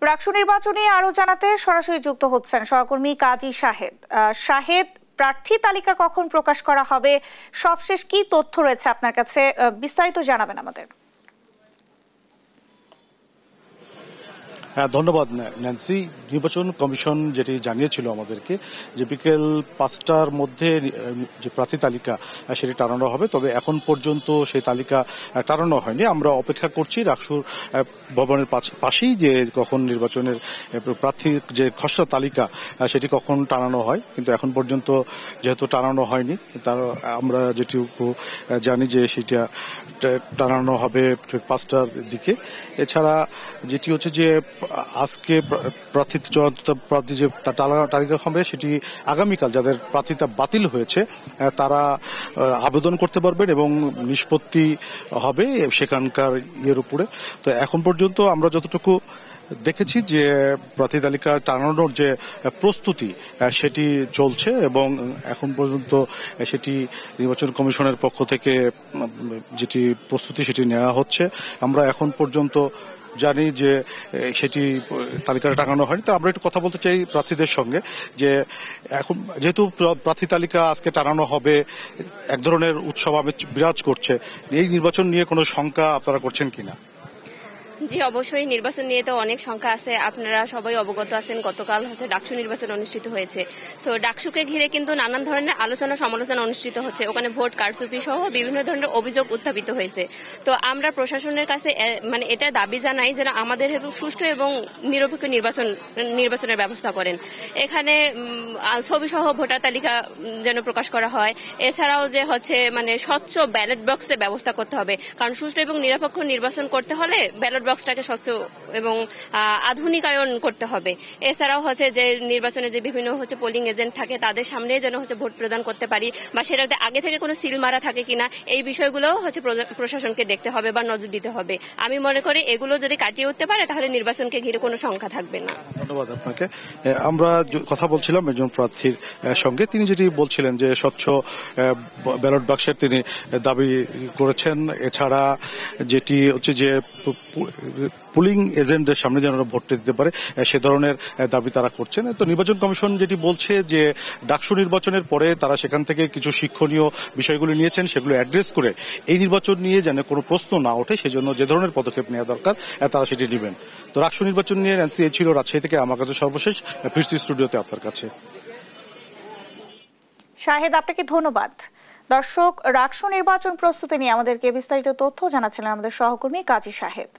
রাকসু নির্বাচনে আরো জানাতে সরাসরি যুক্ত হচ্ছেন সহকর্মী কাজী শাহেদ। শাহেদ, প্রার্থী তালিকা কখন প্রকাশ করা হবে, সবশেষ কি তথ্য রয়েছে আপনার কাছে, বিস্তারিত জানাবেন আমাদের। ধন্যবাদ ন্যান্সি। নির্বাচন কমিশন যেটি জানিয়েছিল আমাদেরকে যে বিকেল 5টার মধ্যে যে প্রার্থী তালিকা সেটি টানানো হবে, তবে এখন পর্যন্ত সেই তালিকা টানানো হয়নি। আমরা অপেক্ষা করছি রাকসুর ভবনের পাশেই যে কখন নির্বাচনের প্রার্থীর যে খসড়া তালিকা সেটি কখন টানানো হয়, কিন্তু এখন পর্যন্ত যেহেতু টানানো হয়নি, তার আমরা যেটুকু জানি যে সেটা টানানো হবে 5টার দিকে। এছাড়া যেটি হচ্ছে যে আজকে প্রার্থী যে তালিকা হবে সেটি আগামীকাল যাদের প্রার্থিতা বাতিল হয়েছে তারা আবেদন করতে পারবেন এবং নিষ্পত্তি হবে সেখানকার ইয়ের উপরে। তো এখন পর্যন্ত আমরা যতটুকু দেখেছি যে প্রার্থী তালিকা টানানোর যে প্রস্তুতি সেটি চলছে এবং এখন পর্যন্ত সেটি নির্বাচন কমিশনের পক্ষ থেকে যেটি প্রস্তুতি সেটি নেওয়া হচ্ছে। আমরা এখন পর্যন্ত জানি যে সেটি তালিকাটা টাঙানো হয়নি। তো আমরা একটু কথা বলতে চাই প্রার্থীদের সঙ্গে যে এখন যেহেতু প্রার্থী তালিকা আজকে টানানো হবে, এক ধরনের উৎসব আমেজ বিরাজ করছে, এই নির্বাচন নিয়ে কোনো শঙ্কা আপনারা করছেন কিনা? জি, অবশ্যই নির্বাচন নিয়ে তো অনেক সংখ্যা আছে। আপনারা সবাই অবগত আছেন গতকাল ডাকসু নির্বাচন অনুষ্ঠিত হয়েছে। সো ডাকসুকে ঘিরে কিন্তু নানান ধরনের আলোচনা সমালোচনা অনুষ্ঠিত হচ্ছে। ওখানে ভোট কারচুপি সহ বিভিন্ন ধরনের অভিযোগ উত্থাপিত হয়েছে। তো আমরা প্রশাসনের কাছে মানে এটা দাবি জানাই যেন আমাদের সুষ্ঠু এবং নিরপেক্ষ নির্বাচনের ব্যবস্থা করেন। এখানে ছবি সহ ভোটার তালিকা যেন প্রকাশ করা হয়। এছাড়াও যে মানে স্বচ্ছ ব্যালট বক্সের ব্যবস্থা করতে হবে, কারণ সুষ্ঠু এবং নিরপেক্ষ নির্বাচন করতে হলে ব্যালট বক্সটাকে স্বচ্ছ এবং আধুনিকায়ন করতে হবে। এছাড়াও যে নির্বাচনে যে বিভিন্ন পোলিং এজেন্ট থাকে তাদের সামনে যেন ভোট প্রদান করতে পারি, বা সেটাতে আগে থেকে কোনো সিল মারা থাকে কিনা এই বিষয়গুলো প্রশাসনকে দেখতে হবে বা নজর দিতে হবে। আমি মনে করি এগুলো যদি কাটিয়ে উঠতে পারে তাহলে নির্বাচনকে ঘিরে কোনো সংখ্যা থাকবে না। ধন্যবাদ আপনাকে। আমরা কথা বলছিলাম একজন প্রার্থীর সঙ্গে, তিনি যেটি বলছিলেন যে স্বচ্ছ ব্যালট বাক্সের তিনি দাবি করেছেন। এছাড়া যেটি হচ্ছে যে পুলিং এজেন্টদের সামনে যেন ভোট দিতে পারে সে ধরনের দাবি তারা করছেন। তো নির্বাচন কমিশন যেটি বলছে যে ডাকসু নির্বাচনের পরে তারা সেখান থেকে কিছু শিক্ষণীয় বিষয়গুলি নিয়েছেন, সেগুলো অ্যাড্রেস করে এই নির্বাচন নিয়ে যেন কোনো প্রশ্ন না ওঠে সেজন্য যে ধরনের পদক্ষেপ নেওয়া দরকার তারা সেটি নেবেন। তো রাকসু নির্বাচন নিয়ে ন্যান্সি ছিল রাজশাহী থেকে আমার কাছে সর্বশেষ। ফিরছি স্টুডিওতে আপনার কাছে। শাহেদ, আপনাকে ধন্যবাদ। দর্শক, রাকসু নির্বাচন প্রস্তুতি নিয়ে আমাদেরকে বিস্তারিত তথ্য জানাচ্ছিলেন আমাদের সহকর্মী কাজী শাহেদ।